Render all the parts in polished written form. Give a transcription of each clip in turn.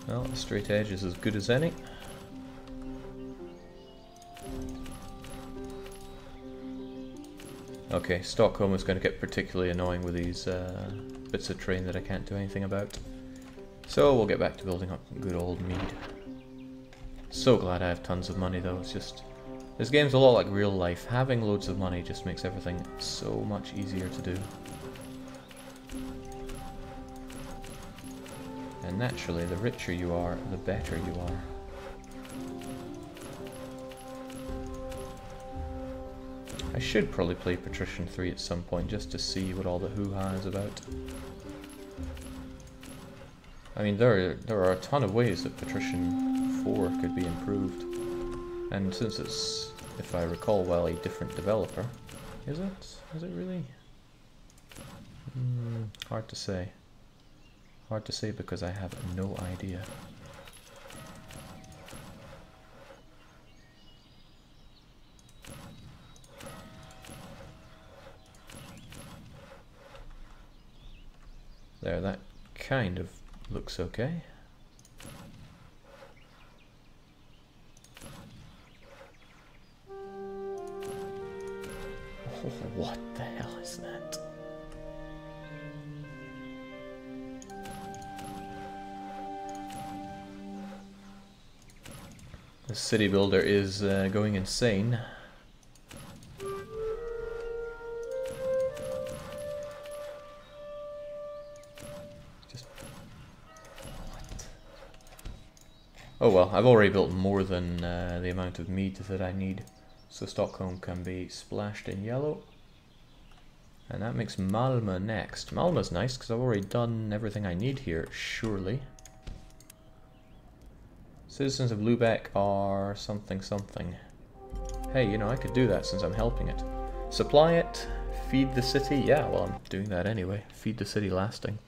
Well, a straight edge is as good as any. Okay, Stockholm is going to get particularly annoying with these bits of terrain that I can't do anything about. So we'll get back to building up good old Mead. So glad I have tons of money though, it's just... This game's a lot like real life. Having loads of money just makes everything so much easier to do. And naturally, the richer you are, the better you are. I should probably play Patrician 3 at some point just to see what all the hoo-ha is about. I mean, there are a ton of ways that Patrician 4 could be improved. And since it's, if I recall well, a different developer, is it? Is it really? Hard to say. Hard to say because I have no idea. There, that kind of looks okay. Oh, what the hell is that? The city builder is going insane. Just... what? Oh well, I've already built more than the amount of meat that I need. So Stockholm can be splashed in yellow. And that makes Malmö next. Malmö's nice because I've already done everything I need here, surely. Citizens of Lübeck are something something. Hey, you know, I could do that since I'm helping it. Supply it, feed the city. Yeah, well, I'm doing that anyway. Feed the city lasting.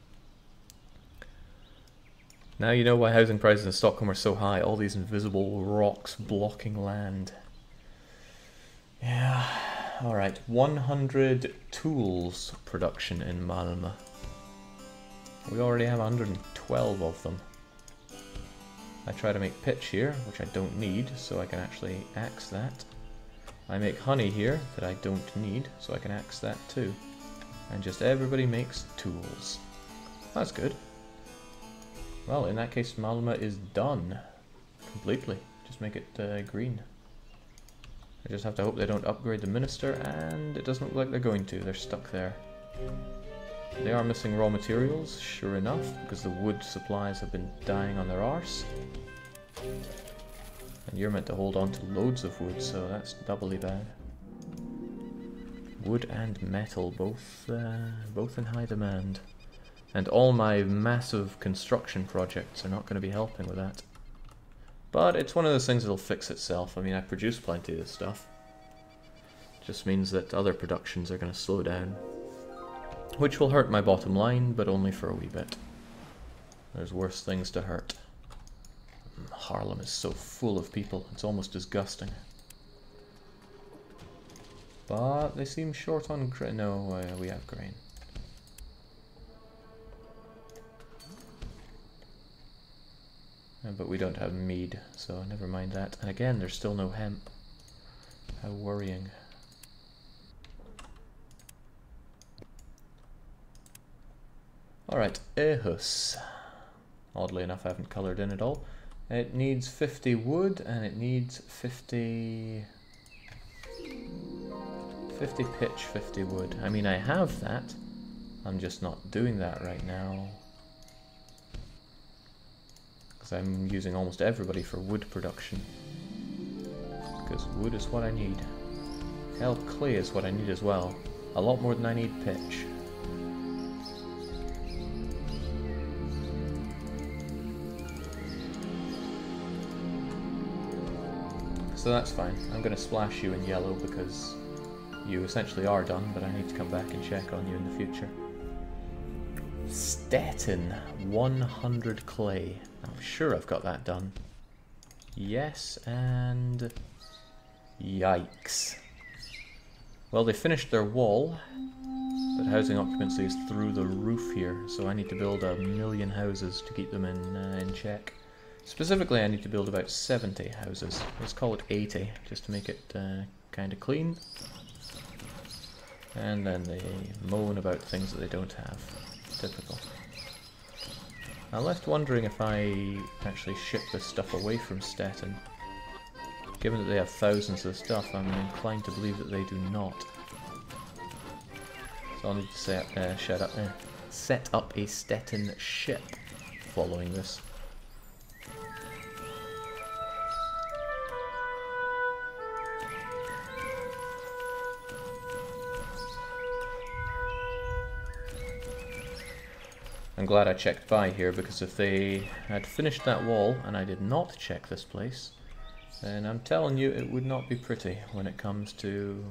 Now you know why housing prices in Stockholm are so high. All these invisible rocks blocking land. Yeah, alright. 100 tools production in Malmö. We already have 112 of them. I try to make pitch here, which I don't need, so I can actually axe that. I make honey here, that I don't need, so I can axe that too. And just everybody makes tools. That's good. Well, in that case, Malmö is done. Completely. Just make it green. I just have to hope they don't upgrade the minister, and it doesn't look like they're going to. They're stuck there. They are missing raw materials, sure enough, because the wood supplies have been dying on their arse. And you're meant to hold on to loads of wood, so that's doubly bad. Wood and metal, both in high demand. And all my massive construction projects are not going to be helping with that. But it's one of those things that'll fix itself. I mean, I produce plenty of this stuff. Just means that other productions are going to slow down. Which will hurt my bottom line, but only for a wee bit. There's worse things to hurt. Harlem is so full of people, it's almost disgusting. But they seem short on grain. No, we have grain. But we don't have mead, so never mind that. And again, there's still no hemp. How worrying. Alright, Aarhus. Oddly enough, I haven't coloured in at all. It needs 50 wood, and it needs 50 pitch, 50 wood. I mean, I have that. I'm just not doing that right now. Because I'm using almost everybody for wood production. Because wood is what I need. Hell, clay is what I need as well. A lot more than I need pitch. So that's fine. I'm going to splash you in yellow because you essentially are done, but I need to come back and check on you in the future. Stettin, 100 clay. I'm sure I've got that done. Yes, and... yikes. Well, they finished their wall, but housing occupancy is through the roof here, so I need to build 1,000,000 houses to keep them in check. Specifically, I need to build about 70 houses. Let's call it 80, just to make it kind of clean. And then they moan about things that they don't have. Typical. I'm left wondering if I actually ship this stuff away from Stettin. Given that they have thousands of stuff, I'm inclined to believe that they do not. So I'll need to set up a Stettin ship following this. I'm glad I checked by here, because if they had finished that wall and I did not check this place, then I'm telling you it would not be pretty when it comes to...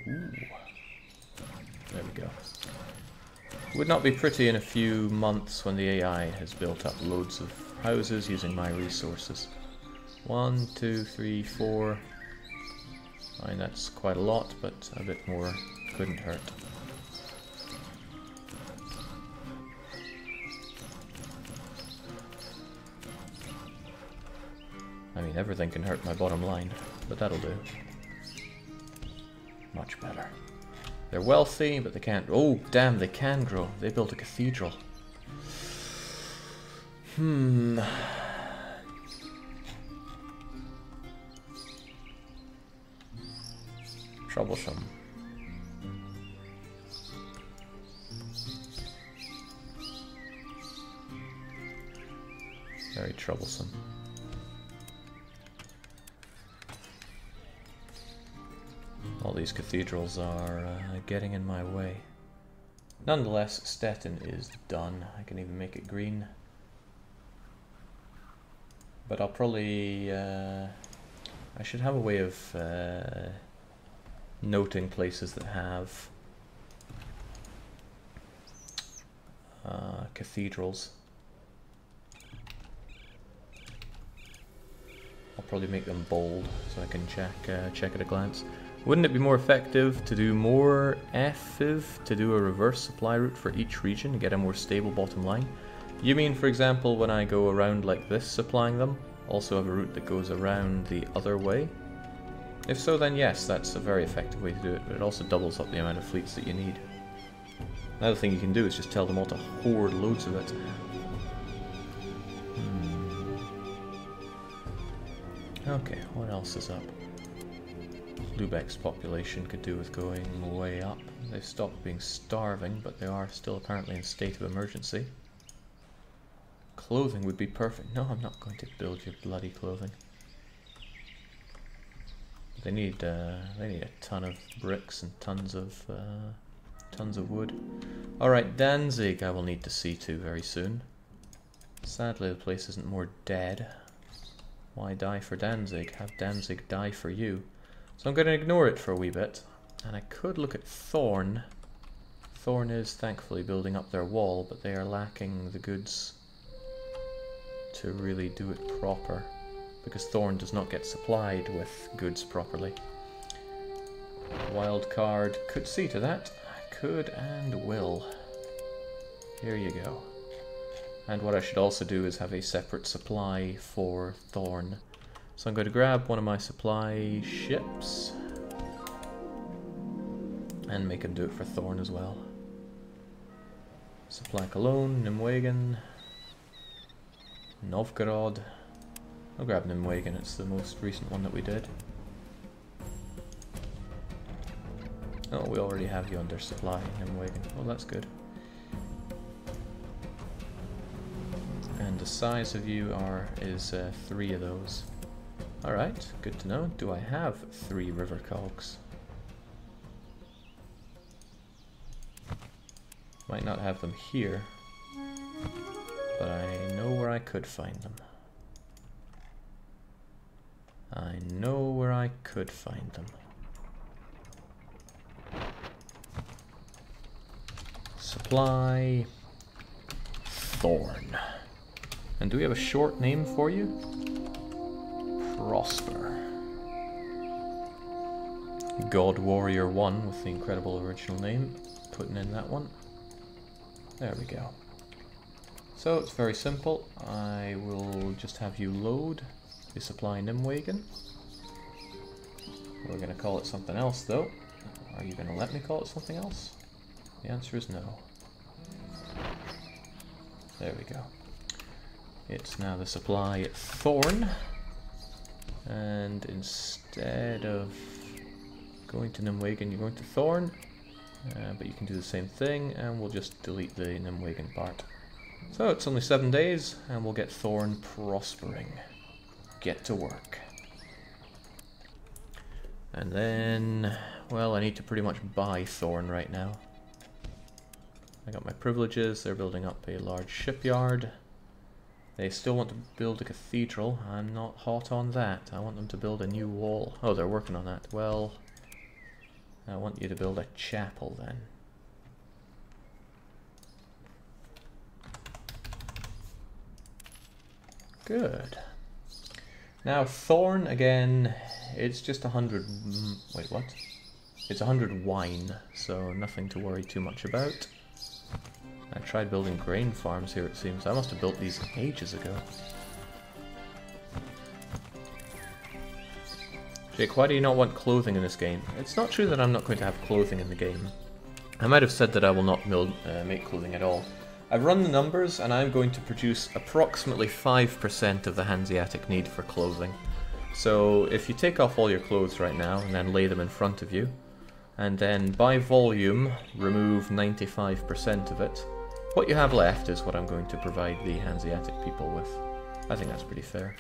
Ooh. There we go. It would not be pretty in a few months when the AI has built up loads of houses using my resources. 1, 2, 3, 4. I mean, that's quite a lot, but a bit more couldn't hurt. I mean, everything can hurt my bottom line, but that'll do. Much better. They're wealthy, but they can't... Oh, damn, they can grow. They built a cathedral. Troublesome. Very troublesome. All these cathedrals are getting in my way. Nonetheless, Stettin is done. I can even make it green. But I'll probably... I should have a way of noting places that have cathedrals. I'll probably make them bold so I can check at a glance. Wouldn't it be more effective to do more FIV, to do a reverse supply route for each region to get a more stable bottom line? You mean, for example, when I go around like this supplying them, also have a route that goes around the other way? If so, then yes, that's a very effective way to do it, but it also doubles up the amount of fleets that you need. Another thing you can do is just tell them all to hoard loads of it. Okay, what else is up? Lubeck's population could do with going way up. They've stopped being starving, but they are still apparently in a state of emergency. Clothing would be perfect. No, I'm not going to build your bloody clothing. They need a ton of bricks and tons of wood. Alright, Danzig I will need to see to very soon. Sadly the place isn't more dead. Why die for Danzig? Have Danzig die for you. So I'm going to ignore it for a wee bit, and I could look at Thorn. Thorn is thankfully building up their wall, but they are lacking the goods to really do it proper, because Thorn does not get supplied with goods properly. Wild card could see to that. I could and will. Here you go. And what I should also do is have a separate supply for Thorn. So I'm going to grab one of my supply ships and make him do it for Thorn as well. Supply Cologne, Nimwegen, Novgorod. I'll grab Nimwegen, it's the most recent one that we did. Oh, we already have you under supply, Nimwegen. Well, that's good. And the size of you is 3 of those. Alright, good to know. Do I have 3 river cogs? Might not have them here, but I know where I could find them. I know where I could find them. Supply Thorn. And do we have a short name for you? Prosper. God Warrior 1 with the incredible original name. Putting in that one. There we go. So it's very simple. I will just have you load the supply Nimwagen. We're going to call it something else though. Are you going to let me call it something else? The answer is no. There we go. It's now the supply Thorn. And instead of going to Nimwagen, you're going to Thorn. But you can do the same thing, and we'll just delete the Nimwagen part. So it's only 7 days, and we'll get Thorn prospering. Get to work. And then, well, I need to pretty much buy Thorn right now. I got my privileges, they're building up a large shipyard. They still want to build a cathedral. I'm not hot on that. I want them to build a new wall. Oh, they're working on that. Well, I want you to build a chapel then. Good. Now Thorn again, it's just 100, wait what? It's 100 wine, so nothing to worry too much about. I tried building grain farms here it seems. I must have built these ages ago. Jake, why do you not want clothing in this game? It's not true that I'm not going to have clothing in the game. I might have said that I will not make clothing at all. I've run the numbers and I'm going to produce approximately 5% of the Hanseatic need for clothing. So if you take off all your clothes right now and then lay them in front of you, and then by volume remove 95% of it, what you have left is what I'm going to provide the Hanseatic people with. I think that's pretty fair.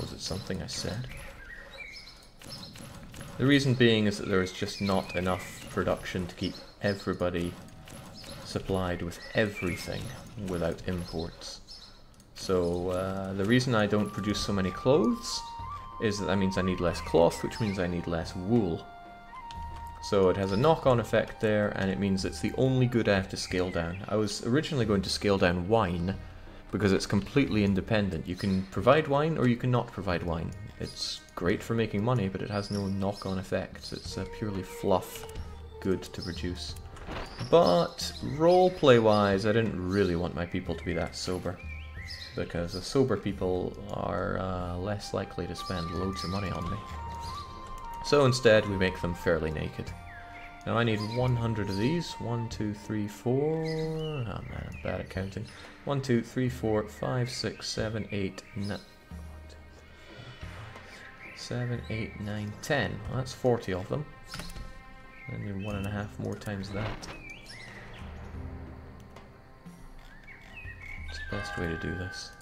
Was it something I said? The reason being is that there is just not enough production to keep everybody supplied with everything without imports. So the reason I don't produce so many clothes is that means I need less cloth, which means I need less wool. So it has a knock-on effect there, and it means it's the only good I have to scale down. I was originally going to scale down wine, because it's completely independent. You can provide wine or you cannot provide wine. It's great for making money, but it has no knock-on effects. It's a purely fluff good to produce. But roleplay-wise, I didn't really want my people to be that sober, because the sober people are less likely to spend loads of money on me. So instead, we make them fairly naked. Now I need 100 of these. 1, 2, 3, 4... Oh man, I'm bad at counting. 1, 2, 3, 4, 5, 6, 7, 8, 9... 7, 8, 9, 10. Well, that's 40 of them. I need 1.5 more times that. It's the best way to do this.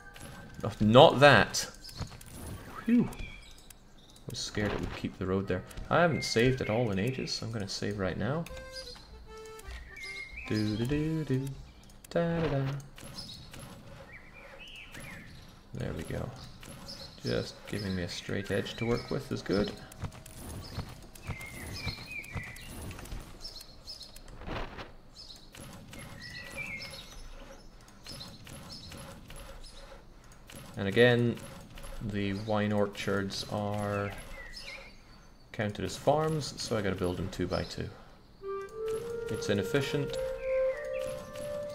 Oh, not that! Phew! I was scared it would keep the road there. I haven't saved at all in ages, so I'm going to save right now. Do-do-do-do. Da-da-da. There we go. Just giving me a straight edge to work with is good. And again, the wine orchards are counted as farms, so I gotta build them 2 by 2. It's inefficient,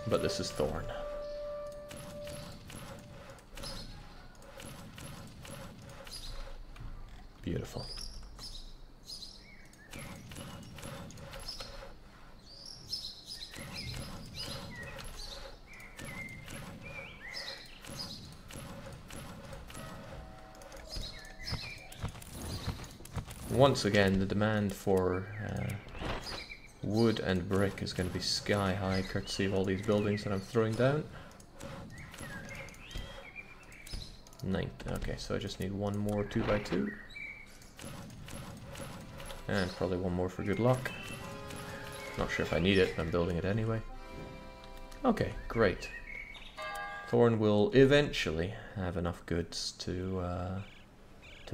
but this is Thorn. Beautiful. Once again, the demand for wood and brick is going to be sky high, courtesy of all these buildings that I'm throwing down. 9. Okay, so I just need 1 more 2 by 2. And probably 1 more for good luck. Not sure if I need it, but I'm building it anyway. Okay, great. Thorn will eventually have enough goods to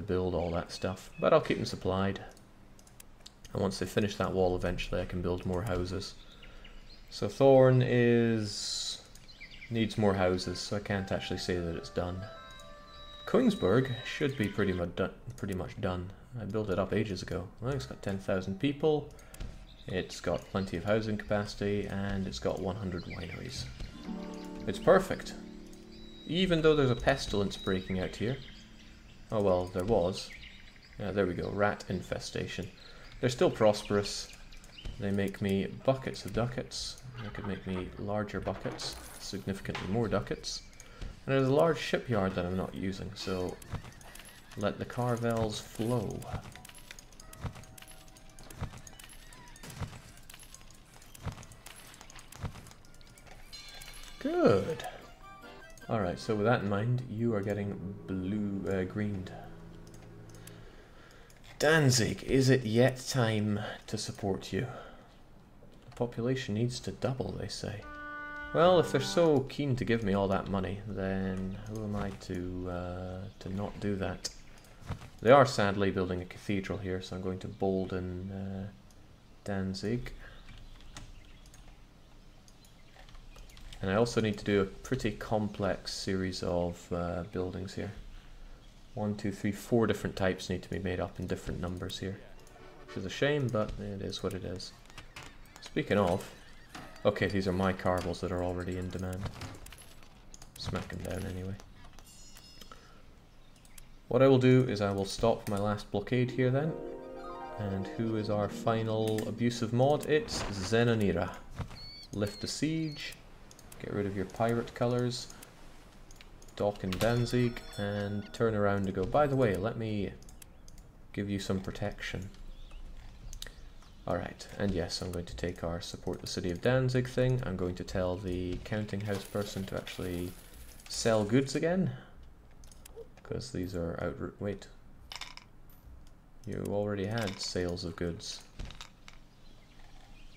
build all that stuff, but I'll keep them supplied. And once they finish that wall, eventually I can build more houses. So Thorn needs more houses, so I can't actually say that it's done. Kongsberg should be pretty much done. I built it up ages ago. Well, it's got 10,000 people, it's got plenty of housing capacity, and it's got 100 wineries. It's perfect. Even though there's a pestilence breaking out here. Oh well, there was. Yeah, there we go, rat infestation. They're still prosperous. They make me buckets of ducats. They could make me larger buckets, significantly more ducats. And there's a large shipyard that I'm not using, so let the caravels flow. Good. Alright, so with that in mind, you are getting greened. Danzig, is it yet time to support you? The population needs to double, they say. Well, if they're so keen to give me all that money, then who am I to not do that? They are sadly building a cathedral here, so I'm going to bolden Danzig. And I also need to do a pretty complex series of buildings here. 1, 2, 3, 4 different types need to be made up in different numbers here. Which is a shame, but it is what it is. Speaking of, okay, these are my carvels that are already in demand. Smack them down anyway. What I will do is I will stop my last blockade here then. And who is our final abusive mod? It's Zenonira. Lift the siege. Get rid of your pirate colours. Dock in Danzig. And turn around to go, by the way, let me give you some protection. Alright, and yes, I'm going to take our support the city of Danzig thing. I'm going to tell the counting house person to actually sell goods again. Because these are out... Wait. You already had sales of goods.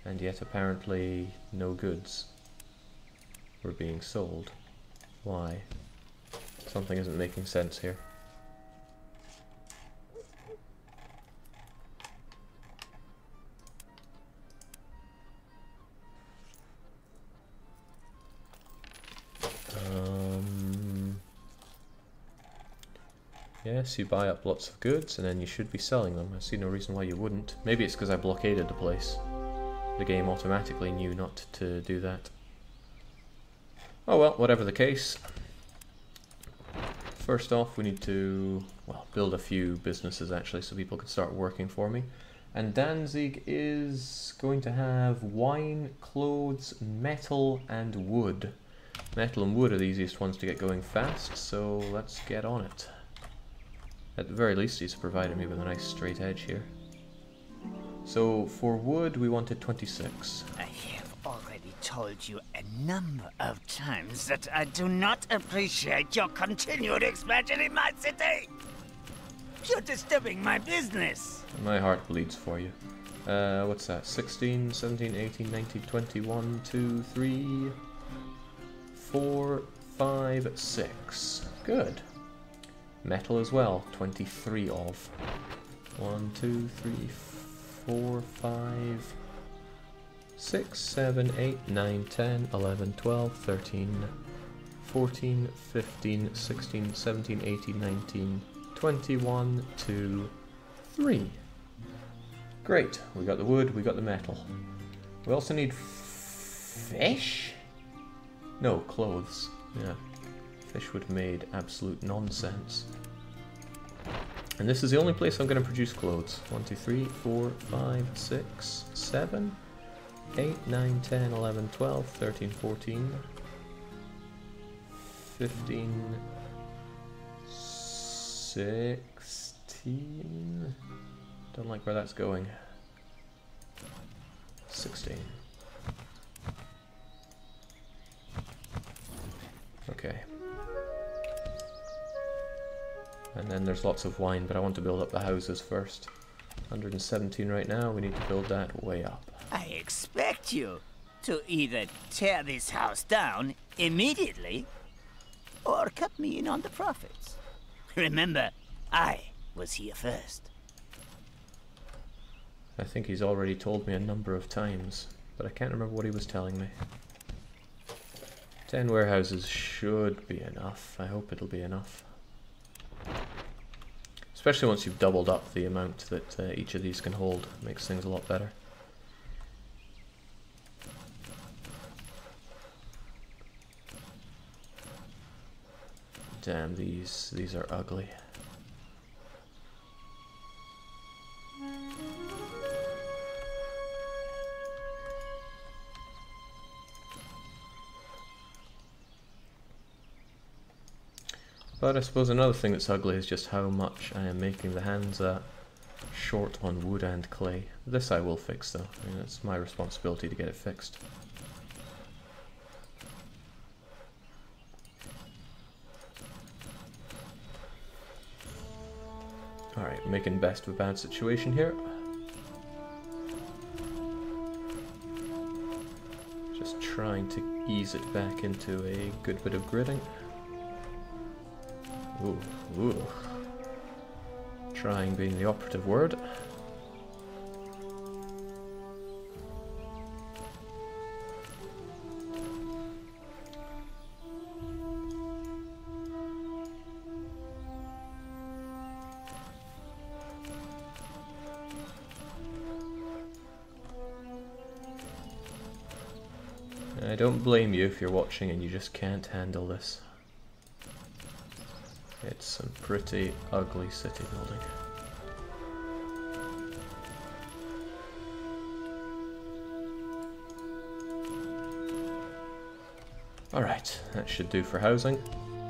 And yet apparently no goods were being sold. Why? Something isn't making sense here. Yes, you buy up lots of goods and then you should be selling them. I see no reason why you wouldn't. Maybe it's because I blockaded the place. The game automatically knew not to do that. Oh well, whatever the case. First off, we need to, well, build a few businesses actually so people can start working for me. And Danzig is going to have wine, clothes, metal and wood. Metal and wood are the easiest ones to get going fast, so let's get on it. At the very least, he's provided me with a nice straight edge here. So for wood, we wanted 26. I have already told you a number of times that I do not appreciate your continued expansion in my city. You're disturbing my business. My heart bleeds for you. What's that? 16, 17, 18, 19, 20, 1, 2, 3, 4, 5, 6. Good. Metal as well, 23 of. 1, 2, 3, 4, 5, 6, 7, 8, 9, 10, 11, 12, 13, 14, 15, 16, 17, 18, 19, 21, 2, 3. Great, we got the wood, we got the metal. We also need fish? No, clothes. Yeah. Fish would have made absolute nonsense. And this is the only place I'm going to produce clothes. 1, 2, 3, 4, 5, 6, 7, 8, 9, 10, 11, 12, 13, 14, 15, 16. Don't like where that's going. 16. Okay. And then there's lots of wine, but I want to build up the houses first. 117 right now, we need to build that way up. I expect you to either tear this house down immediately or cut me in on the profits. Remember, I was here first. I think he's already told me a number of times, but I can't remember what he was telling me. 10 warehouses should be enough. I hope it'll be enough. Especially once you've doubled up the amount that each of these can hold. Makes things a lot better. Damn, these are ugly. But I suppose another thing that's ugly is just how much I am making the Hansa short on wood and clay. This I will fix though. I mean, it's my responsibility to get it fixed. Alright, making best of a bad situation here. Just trying to ease it back into a good bit of gridding. Ooh, ooh. Trying being the operative word. I don't blame you if you're watching and you just can't handle this. It's some pretty ugly city building. Alright, that should do for housing.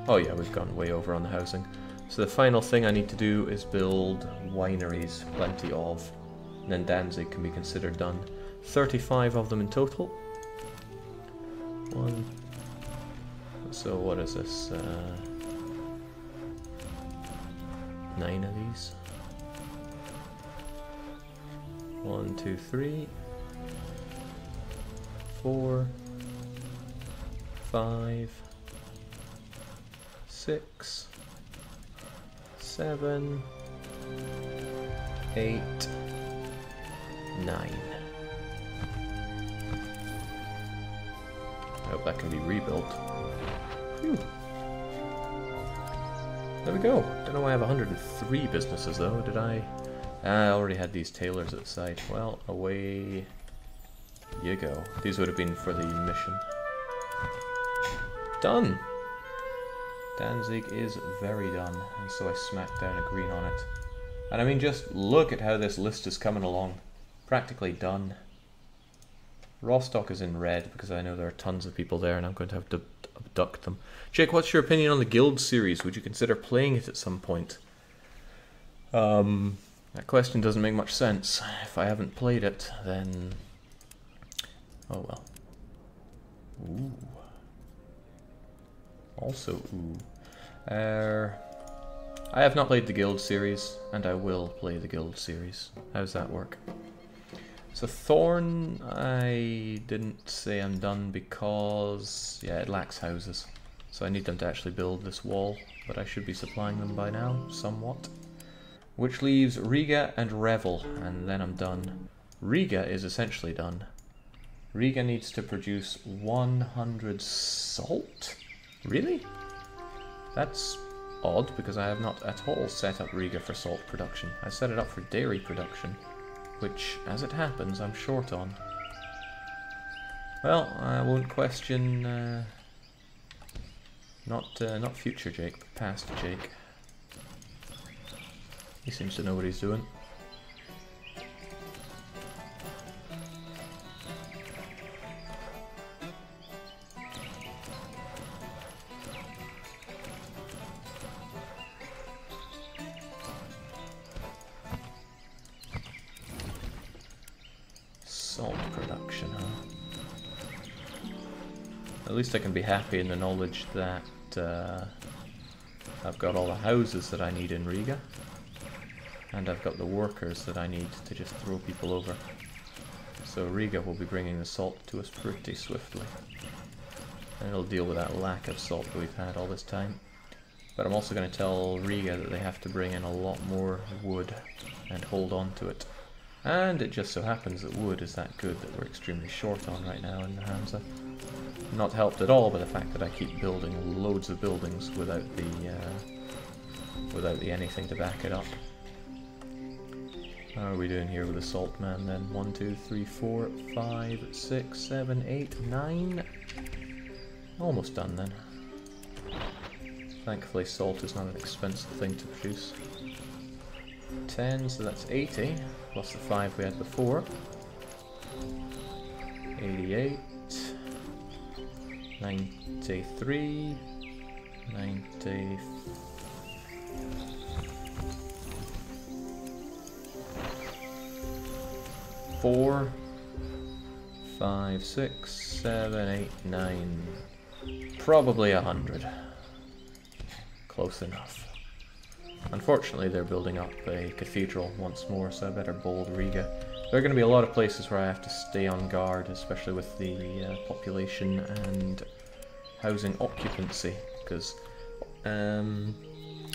Oh yeah, we've gone way over on the housing. So the final thing I need to do is build wineries, plenty of. And then Danzig can be considered done. 35 of them in total. One. So what is this? 9 of these. 1, 2, 3, 4, 5, 6, 7, 8, 9. I hope that can be rebuilt. Phew. There we go. Don't know why I have 103 businesses though. Did I? I already had these tailors at the site. Well, away you go. These would have been for the mission. Done! Danzig is very done, and so I smacked down a green on it. And I mean, just look at how this list is coming along. Practically done. Rostock is in red because I know there are tons of people there and I'm going to have to abduct them. Jake, what's your opinion on the Guild series? Would you consider playing it at some point? That question doesn't make much sense. If I haven't played it, then... oh well. Ooh. Also, ooh. I have not played the Guild series, and I will play the Guild series. How's that work? So Thorn, I didn't say I'm done because, yeah, it lacks houses. So I need them to actually build this wall, but I should be supplying them by now, somewhat. Which leaves Riga and Revel, and then I'm done. Riga is essentially done. Riga needs to produce 100 salt? Really? That's odd, because I have not at all set up Riga for salt production. I set it up for dairy production, which, as it happens, I'm short on. Well, I won't question, not future Jake, but past Jake. He seems to know what he's doing. Salt production, huh? At least I can be happy in the knowledge that I've got all the houses that I need in Riga. And I've got the workers that I need to just throw people over. So Riga will be bringing the salt to us pretty swiftly. And it'll deal with that lack of salt that we've had all this time. But I'm also going to tell Riga that they have to bring in a lot more wood and hold on to it. And it just so happens that wood is that good that we're extremely short on right now in the Hansa. Not helped at all by the fact that I keep building loads of buildings without the without the anything to back it up. How are we doing here with the salt man then? 1, 2, 3, 4, 5, 6, 7, 8, 9. Almost done then. Thankfully salt is not an expensive thing to produce. 10, so that's 80, plus the 5 we had before. 88, 93, 90. 4, 5, 6, 7, 8, 9. Probably 100. Close enough. Unfortunately, they're building up a cathedral once more, so I better bold Riga. There are going to be a lot of places where I have to stay on guard, especially with the population and housing occupancy, because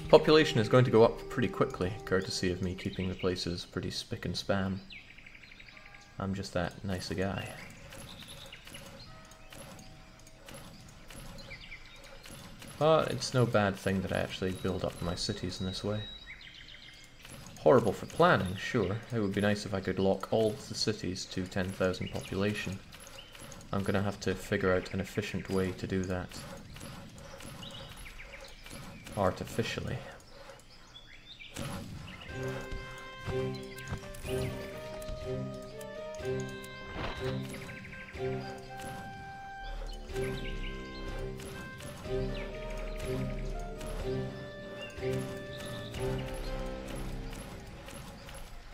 population is going to go up pretty quickly, courtesy of me keeping the places pretty spick and spam. I'm just that nice a guy. But it's no bad thing that I actually build up my cities in this way. Horrible for planning, sure. It would be nice if I could lock all of the cities to 10,000 population. I'm gonna have to figure out an efficient way to do that. Artificially.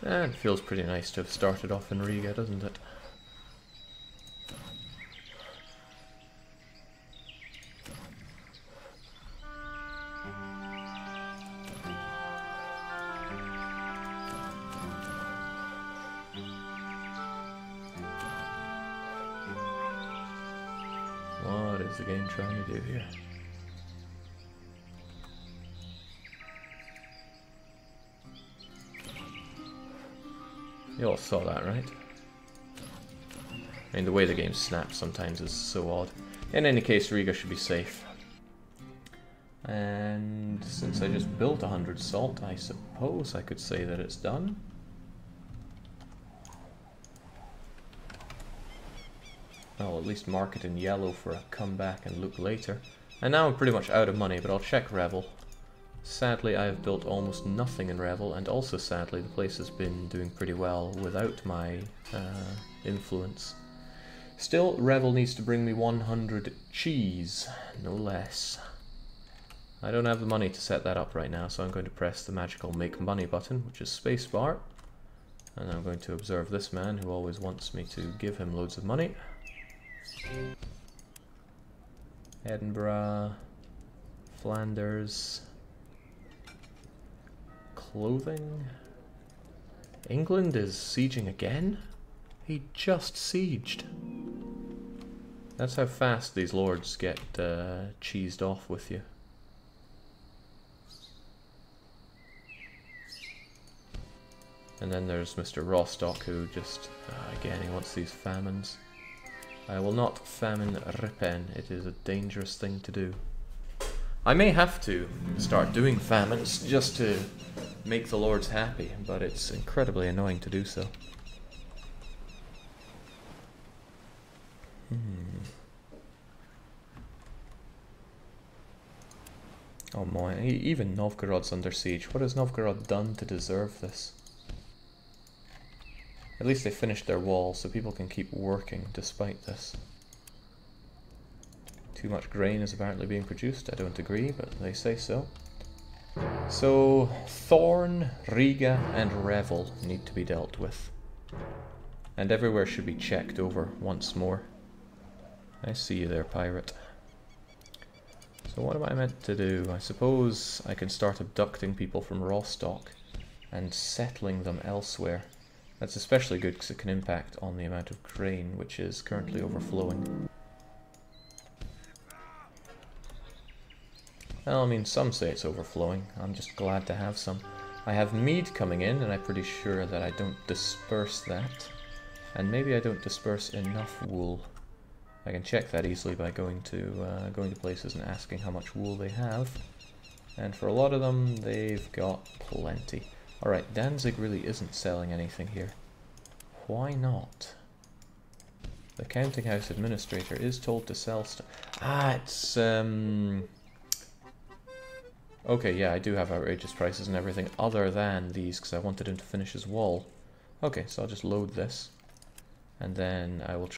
And it feels pretty nice to have started off in Riga, doesn't it? What is the game trying to do here? You all saw that, right? I mean, the way the game snaps sometimes is so odd. In any case, Riga should be safe. And since I just built 100 salt, I suppose I could say that it's done. I'll at least mark it in yellow for a comeback and look later. And now I'm pretty much out of money, but I'll check Revel. Sadly, I have built almost nothing in Revel, and also sadly the place has been doing pretty well without my influence. Still, Revel needs to bring me 100 cheese, no less. I don't have the money to set that up right now, so I'm going to press the magical make money button, which is spacebar. And I'm going to observe this man who always wants me to give him loads of money. Edinburgh, Flanders, clothing. England is sieging again? He just sieged. That's how fast these lords get cheesed off with you. And then there's Mr. Rostock, who just, again, he wants these famines. I will not famine Ripon. It is a dangerous thing to do. I may have to start doing famines just to make the lords happy, but it's incredibly annoying to do so. Oh my, even Novgorod's under siege. What has Novgorod done to deserve this? At least they finished their wall, so people can keep working despite this. Too much grain is apparently being produced. I don't agree, but they say so. So, Thorn, Riga, and Revel need to be dealt with. And everywhere should be checked over once more. I see you there, pirate. So what am I meant to do? I suppose I can start abducting people from Rostock and settling them elsewhere. That's especially good because it can impact on the amount of grain which is currently overflowing. Well, I mean, some say it's overflowing. I'm just glad to have some. I have mead coming in, and I'm pretty sure that I don't disperse that. And maybe I don't disperse enough wool. I can check that easily by going to places and asking how much wool they have. And for a lot of them, they've got plenty. Alright, Danzig really isn't selling anything here. Why not? The counting house administrator is told to sell stuff. Ah, it's okay, yeah, I do have outrageous prices and everything other than these because I wanted him to finish his wall. Okay, so I'll just load this. And then I will